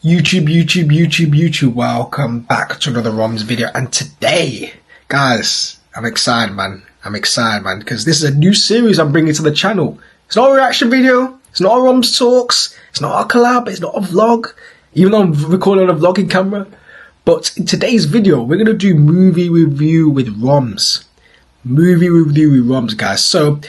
YouTube, welcome back to another Romz video. And today, guys, I'm excited, man, because this is a new series I'm bringing to the channel. It's not a reaction video, it's not a Romz Talks, it's not a collab, it's not a vlog, even though I'm recording on a vlogging camera. But in today's video, we're going to do movie review with Romz. Guys. So,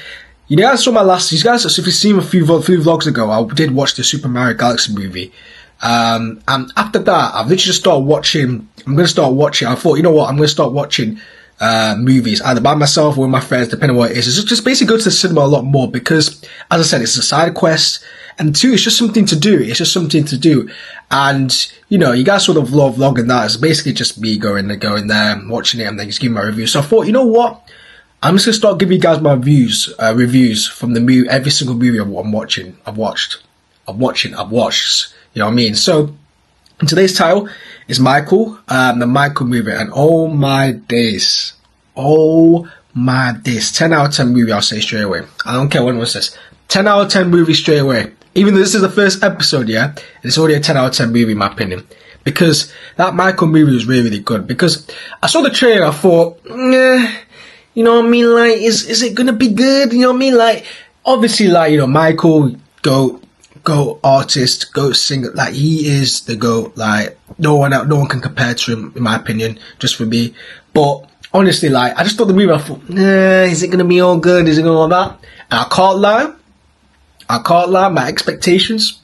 you guys saw my last, if you've seen a few vlogs ago, I did watch the Super Mario Galaxy movie. And after that, I've literally just started watching, I thought, you know what, I'm going to start watching movies, either by myself or with my friends, depending on what it is. It's just basically go to the cinema a lot more because, as I said, it's a side quest, and two, it's just something to do. And, you know, you guys saw the vlog and that. It's basically just me going there, watching it, and then just giving my review. So I thought, you know what, I'm just going to start giving you guys my reviews from the movie, every single movie I've watched. You know what I mean? So, today's title is Michael, the Michael movie, and oh my days, 10 out of 10 movie, I'll say straight away. I don't care what anyone says, 10 out of 10 movie straight away. Even though this is the first episode, yeah, it's already a 10 out of 10 movie in my opinion. Because that Michael movie was really, really good. Because I saw the trailer, I thought, you know what I mean, like, is it gonna be good? You know what I mean? Like, obviously, like, you know, Michael, go artist, go singer, like, he is the GOAT. Like, no one can compare to him, in my opinion, just for me. But honestly, like, I just thought the movie, I thought, is it gonna be all good? Is it gonna be all that? And I can't lie, my expectations,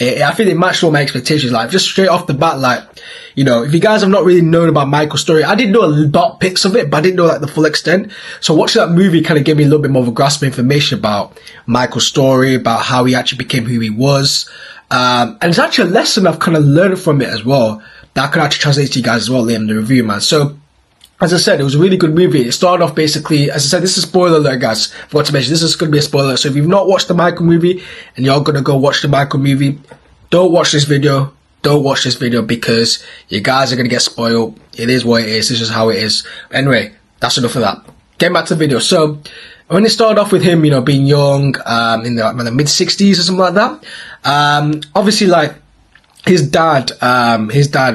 I think they matched all my expectations. Like, just straight off the bat, like, you know, if you guys have not really known about Michael's story, I did know a dot bits of it, but I didn't know, like, the full extent. So watching that movie kind of gave me a little bit more of a grasp of information about Michael's story, about how he actually became who he was. And it's actually a lesson I've kind of learned from it as well, that I can actually translate to you guys as well later in the review, man. So, as I said, it was a really good movie. It started off basically, as I said, this is a spoiler alert, guys. Forgot to mention, this is going to be a spoiler. So if you've not watched the Michael movie, and you're going to go watch the Michael movie, don't watch this video. Don't watch this video because you guys are going to get spoiled. It is what it is. This is how it is. Anyway, that's enough of that. Getting back to the video. So, when it started off with him, you know, being young, in the mid-60s or something like that, obviously, like, his dad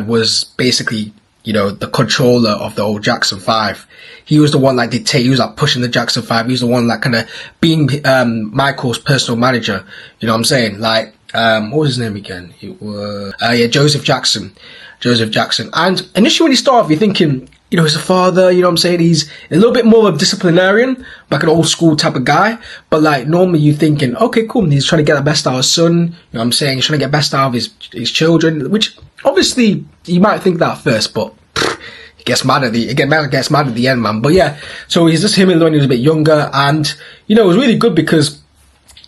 was basically, you know, the controller of the old Jackson 5. He was the one, like, he was, like, pushing the Jackson 5. He was the one, like, kind of being Michael's personal manager. You know what I'm saying? Like, what was his name again? It was, Joseph Jackson. And initially when you start off, you're thinking, you know, he's a father, you know what I'm saying? He's a little bit more of a disciplinarian, like an old school type of guy. But, like, normally you're thinking, okay, cool, he's trying to get the best out of his son. You know what I'm saying? He's trying to get the best out of his children, which obviously you might think that at first, but he gets mad at the end, man. But yeah, so he's just him when he was a bit younger, and, you know, it was really good because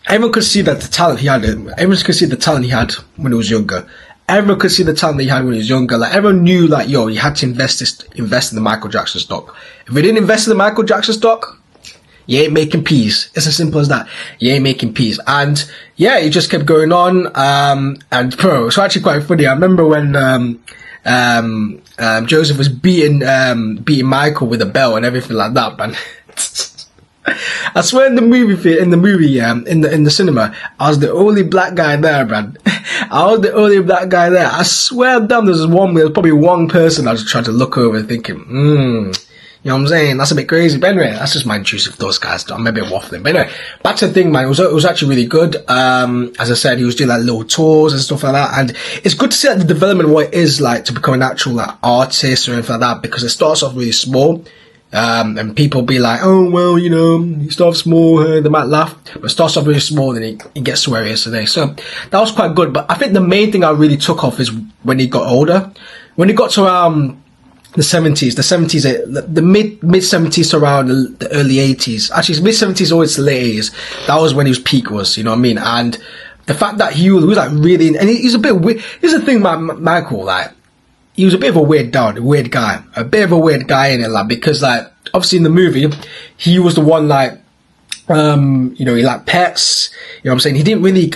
everyone could see that the talent he had. Everyone could see the talent he had when he was younger. Everyone could see the talent that he had when he was younger. Like, everyone knew, like, yo, he had to invest in the Michael Jackson stock. If he didn't invest in the Michael Jackson stock, you ain't making peas. It's as simple as that. You ain't making peas. And yeah, he just kept going on. And bro, it's actually quite funny. I remember when Joseph was beating Michael with a belt and everything like that, man. I swear in the cinema, I was the only black guy there, man. I swear damn, there's probably one person I was trying to look over thinking, you know what I'm saying? That's a bit crazy. But anyway, that's just my intrusive thoughts, guys. I'm maybe waffling. But anyway, back to the thing, man. It was actually really good. As I said, he was doing like little tours and stuff like that. And it's good to see like, the development of what it is like to become an actual like artist or anything like that, because it starts off really small. And people be like, oh, well, you know, he starts small, they might laugh, but it starts off really small and he gets to where he is today. So that was quite good. But I think the main thing I really took off is when he got older. When he got to around the 70s, the mid-70s to around the early 80s. Actually, mid-70s always to late 80s. That was when his peak was, you know what I mean? And the fact that he was like really, and he's a bit weird. Here's the thing about Michael, like, he was a bit of a weird guy in it, like, because, like, obviously in the movie, he was the one, like, you know, he liked pets, you know what I'm saying? He didn't really,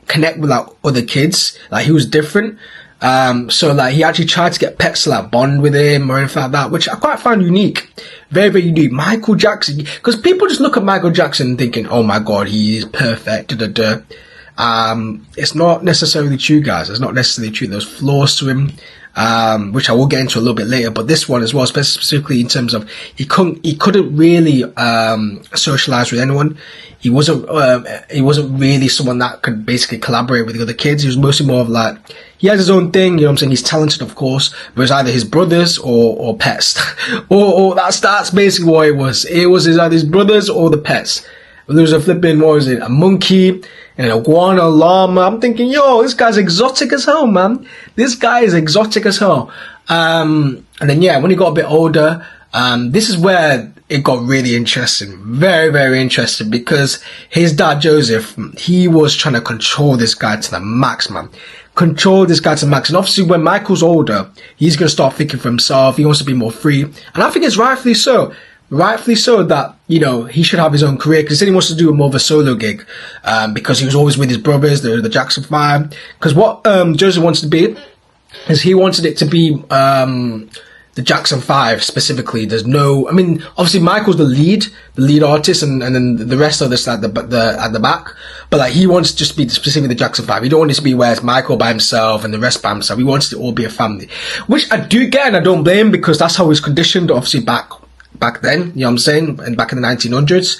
connect with, like, other kids, like, he was different, so, like, he actually tried to get pets to, like, bond with him or anything like that, which I quite find unique, very, very unique. Michael Jackson, because people just look at Michael Jackson thinking, oh my god, he is perfect, It's not necessarily true, guys. It's not necessarily true. There's flaws to him, which I will get into a little bit later. But this one as well, specifically in terms of he couldn't really socialize with anyone. He wasn't really someone that could basically collaborate with the other kids. He was mostly more of like, he has his own thing, you know what I'm saying? He's talented, of course, but it's either his brothers or pets. or that's basically what it was. It was either his brothers or the pets. There was a flipping, what was it, a monkey and an iguana, a llama. I'm thinking, yo, this guy's exotic as hell, man. This guy is exotic as hell. And then, yeah, when he got a bit older, this is where it got really interesting. Very, very interesting, because his dad, Joseph, he was trying to control this guy to the max, man. Control this guy to the max. And obviously, when Michael's older, he's going to start thinking for himself. He wants to be more free. And I think it's rightfully so. Rightfully so that, you know, he should have his own career, because he said he wants to do more of a solo gig, because he was always with his brothers, the Jackson 5. Because what Joseph wants to be is he wanted it to be the Jackson 5 specifically. There's no, I mean, obviously Michael's the lead artist, and then the rest of this at the back. But like, he wants just to be specifically the Jackson 5. He don't want it to be where it's Michael by himself and the rest by himself. He wants it to all be a family, which I do get, and I don't blame him, because that's how he's conditioned, obviously back then, you know what I'm saying, and back in the 1900s.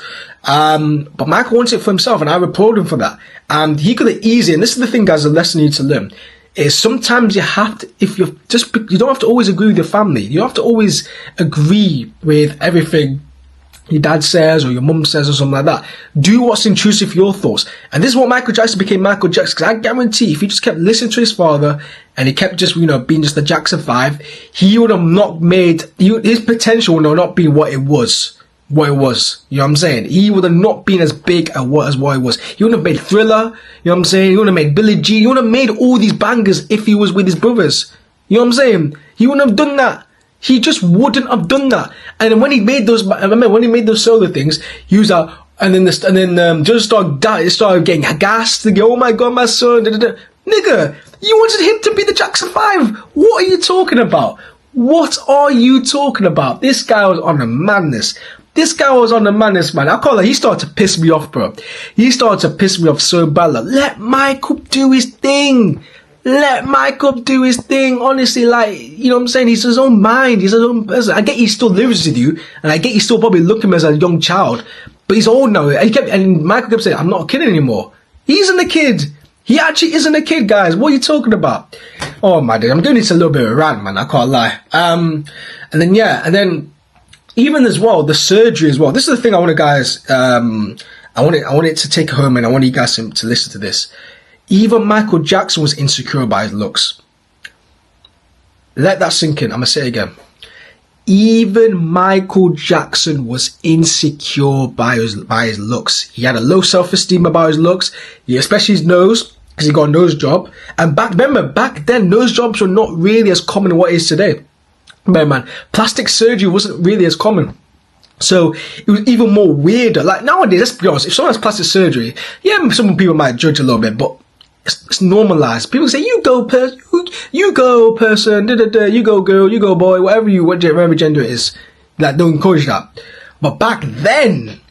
But Michael wants it for himself, and I applaud him for that. And he could have easily, and this is the thing, guys, a lesson you need to learn, is sometimes you have to, you don't have to always agree with your family. You don't have to always agree with everything your dad says or your mum says or something like that. Do what's intrusive for your thoughts. And this is what Michael Jackson became Michael Jackson, because I guarantee if he just kept listening to his father and he kept just, you know, being just the Jackson 5, he would have not made, his potential would have not been what it was. You know what I'm saying? He would have not been as big as what it was. He wouldn't have made Thriller, you know what I'm saying? He wouldn't have made Billie Jean. He wouldn't have made all these bangers if he was with his brothers. You know what I'm saying? He wouldn't have done that. He just wouldn't have done that. And then when he made those, I remember when he made those solo things, he was like, and then just started getting gassed. They go, oh my god, my son, nigga, you wanted him to be the Jackson 5. What are you talking about? What are you talking about? This guy was on the madness. This guy was on the madness, man. I call it, he started to piss me off, bro. He started to piss me off so bad. Like, let Michael do his thing. Let Michael do his thing. Honestly, like, you know what I'm saying? He's his own mind. He's his own person. I get he still lives with you, and I get he still probably look at him as a young child, but he's old now. And Michael kept saying, I'm not a kid anymore. He isn't a kid. He actually isn't a kid, guys. What are you talking about? Oh my dude, I'm doing this a little bit of a rant, man. I can't lie. And then even as well, the surgery as well. This is the thing I want to, guys. I want it to take home, and I want you guys to listen to this. Even Michael Jackson was insecure by his looks. Let that sink in. I'm gonna say it again. Even Michael Jackson was insecure by his looks. He had a low self-esteem about his looks, especially his nose, because he got a nose job. And back then, nose jobs were not really as common as what it is today. Man, plastic surgery wasn't really as common. So it was even more weirder. Like nowadays, let's be honest, if someone has plastic surgery, yeah, some people might judge a little bit, but it's normalized. People say, you go person, you go girl, you go boy, whatever gender it is. Like, don't encourage that. But back then,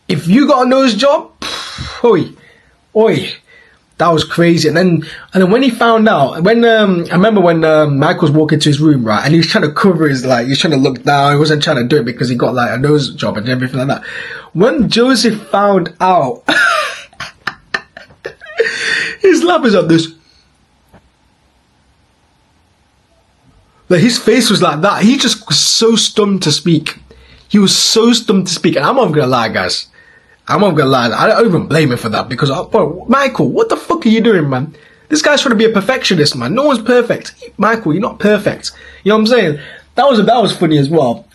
if you got a nose job, oi, that was crazy. And then when he found out, I remember when Michael was walking to his room, right, and he was trying to cover his, like, he was trying to look down. He wasn't trying to do it because he got like a nose job and everything like that. When Joseph found out, his laugh is like this. Like, his face was like that. He just was so stunned to speak. He was so stunned to speak. And I'm not gonna lie, guys. I'm not gonna lie. I don't even blame him for that, because, bro, Michael, what the fuck are you doing, man? This guy's trying to be a perfectionist, man. No one's perfect. Michael, you're not perfect. You know what I'm saying? That was funny as well.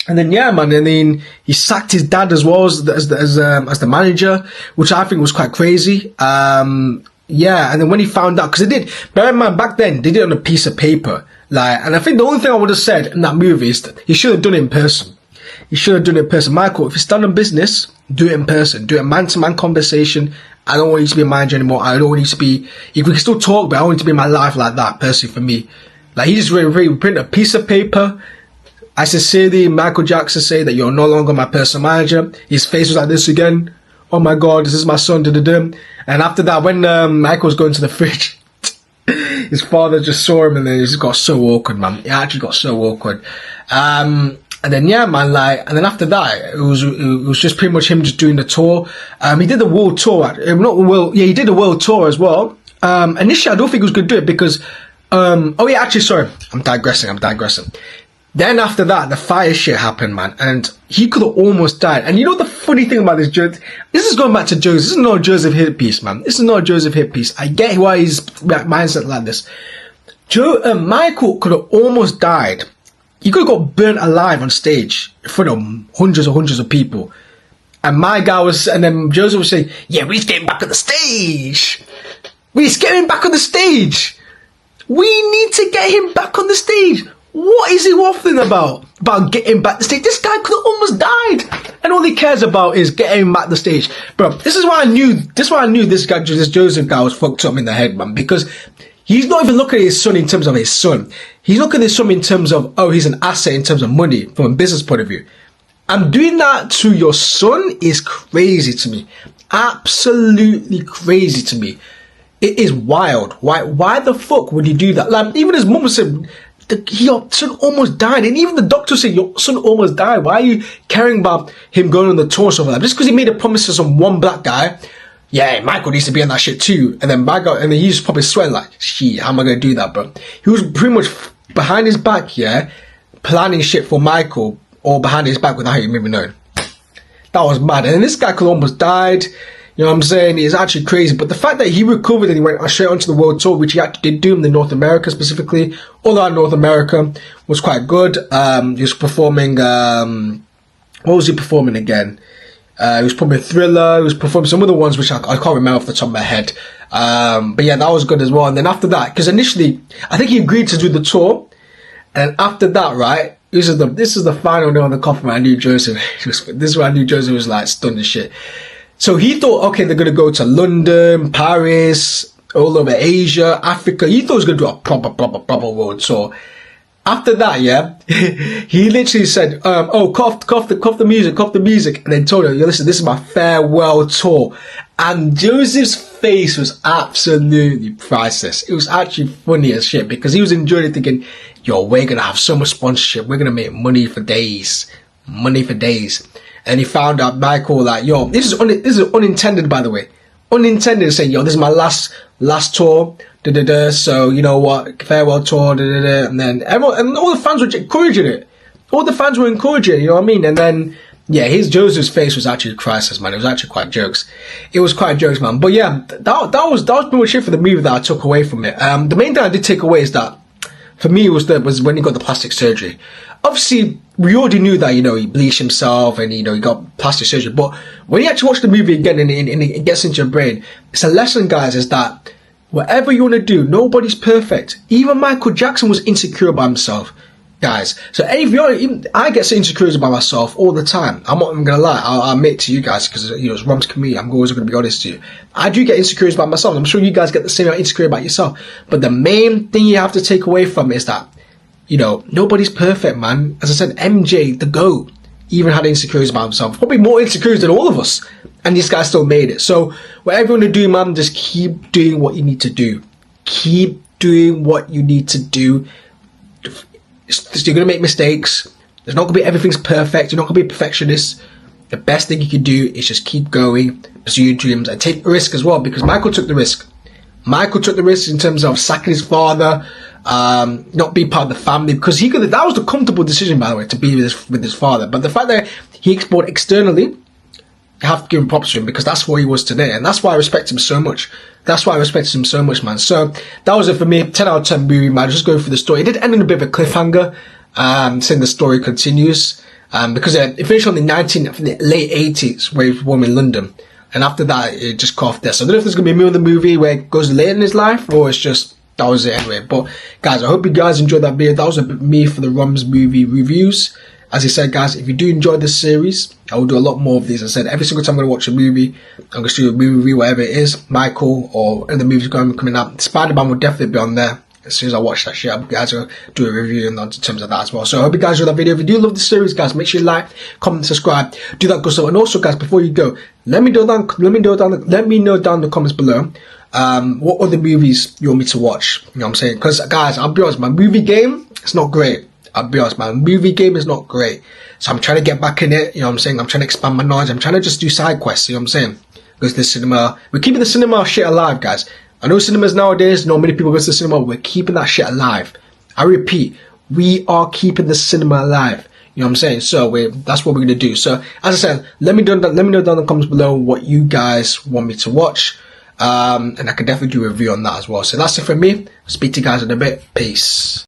And then, yeah, man, and then he sacked his dad as well as the manager, which I think was quite crazy. Yeah, and then when he found out, because they did, bear in mind, back then, they did it on a piece of paper. Like, and I think the only thing I would have said in that movie is that he should have done it in person. He should have done it in person. Michael, if you stand on business, do it in person. Do it man-to-man conversation. I don't want you to be a manager anymore. I don't want you to be, if we can still talk, but I want you to be in my life like that, personally, for me. Like, he just really print a piece of paper. I sincerely, Michael Jackson, say that you're no longer my personal manager. His face was like this again. oh my god, this is my son, and after that, when Michael was going to the fridge, his father just saw him, and then it just got so awkward, man. It actually got so awkward. And then yeah, man, like, and then after that, it was just pretty much him just doing the tour. He did the world tour, he did the world tour as well. Initially, I don't think he was going to do it because, oh yeah, actually, sorry, I'm digressing. Then after that, the fire shit happened, man, and he could have almost died. And you know the funny thing about this, this is going back to Joseph. This is not a Joseph hit piece, man. This is not a Joseph hit piece. I get why his mindset like this. Michael could have almost died. He could have got burnt alive on stage in front of hundreds of people. And then Joseph was saying, yeah, we're getting back on the stage. We're getting back on the stage. We need to get him back on the stage. What is he waffling about? About getting back the stage? This guy could have almost died, and all he cares about is getting back the stage, bro. This is why I knew this Joseph guy was fucked up in the head, man. Because he's not even looking at his son in terms of his son. He's looking at his son in terms of, oh, he's an asset in terms of money from a business point of view. And doing that to your son is crazy to me. Absolutely crazy to me. It is wild. Why the fuck would he do that? Like, even his mum said, your son almost died, and even the doctor said your son almost died. Why are you caring about him going on the tour and stuff like that? Just because he made a promise to some one black guy, yeah, Michael needs to be on that shit too. And then he's probably sweating like, shit, how am I gonna do that, bro? He was pretty much behind his back, yeah, planning shit for Michael, or behind his back without him even knowing. That was mad. And this guy could almost died. You know what I'm saying? It's actually crazy. But the fact that he recovered and he went straight onto the world tour, which he actually did do in North America specifically, all around North America, was quite good. He was performing, what was he performing again? He was performing Thriller, he was performing some other ones which I can't remember off the top of my head. But yeah, that was good as well. And then after that, because initially, I think he agreed to do the tour. And after that, right, this is the final nail on the coffin where I knew Joseph. This is where I knew Joseph was like stunned as shit. So he thought, okay, they're going to go to London, Paris, all over Asia, Africa. He thought he was going to do a proper world tour. After that, yeah, he literally said, cough the music. And then told her, listen, this is my farewell tour. And Joseph's face was absolutely priceless. It was actually funny as shit because he was enjoying it thinking, yo, we're going to have so much sponsorship. We're going to make money for days. And he found out Michael like, yo, this is unintended, by the way. Unintended, saying, yo, this is my last tour. So, you know what, farewell tour, and then everyone, and all the fans were encouraging it. All the fans were encouraging it, you know what I mean? And then, yeah, Joseph's face was actually crisis, man. It was actually quite jokes. It was quite jokes, man. But yeah, that was pretty much it for the movie that I took away from it. The main thing I did take away is that, for me, was when he got the plastic surgery. Obviously, we already knew that, you know, he bleached himself and, you know, he got plastic surgery. But when you actually watch the movie again and it gets into your brain, it's a lesson, guys, is that whatever you want to do, nobody's perfect. Even Michael Jackson was insecure about himself, guys. So I get so insecure about myself all the time. I'm not even going to lie. I'll admit to you guys, because, you know, it's Romz community. I'm always going to be honest to you. I do get insecure about myself. I'm sure you guys get the same insecure about yourself. But the main thing you have to take away from it is that, you know, nobody's perfect, man. As I said, MJ, the GOAT, even had insecurities about himself. Probably more insecurities than all of us. And this guy still made it. So, whatever you want to do, man, just keep doing what you need to do. Keep doing what you need to do. You're going to make mistakes. There's not going to be everything's perfect. You're not going to be a perfectionist. The best thing you can do is just keep going, pursue your dreams, and take a risk as well. Because Michael took the risk. Michael took the risk in terms of sacking his father, not being part of the family, because that was the comfortable decision, by the way, to be with his father. But the fact that he explored externally, I have to give him props to him, because that's what he was today, and that's why I respect him so much. That's why I respect him so much, man. So that was it for me. 10 out of 10 movie, man. Just going through the story. It did end in a bit of a cliffhanger, saying the story continues, because it finished on the late 80s, where he was born in London. And after that, it just cut off there. So I don't know if there's going to be a more of the movie where it goes later in his life, or it's just, that was it anyway. But guys, I hope you guys enjoyed that video. That was me for the Romz movie reviews. As I said, guys, if you do enjoy this series, I will do a lot more of these. As I said, every single time I'm going to watch a movie, I'm going to do a movie review, whatever it is, Michael, or other movies coming out. Spider-Man will definitely be on there. as soon as I watch that shit, I'm guys will do a review in terms of that as well. So I hope you guys enjoyed that video. If you do love the series, guys, make sure you like, comment, subscribe, do that good stuff. And also, guys, before you go, let me know down the comments below what other movies you want me to watch. You know what I'm saying? Because guys, I'll be honest, my movie game, it's not great. I'll be honest, my movie game is not great. So I'm trying to get back in it. You know what I'm saying? I'm trying to expand my knowledge. I'm trying to just do side quests. You know what I'm saying? Because the cinema, we're keeping the cinema shit alive, guys. I know cinemas nowadays, not many people go to the cinema. We're keeping that shit alive. I repeat, we are keeping the cinema alive. You know what I'm saying? So that's what we're gonna do. So as I said, let me know down in the comments below what you guys want me to watch, and I can definitely do a review on that as well. So that's it from me. Speak to you guys in a bit. Peace.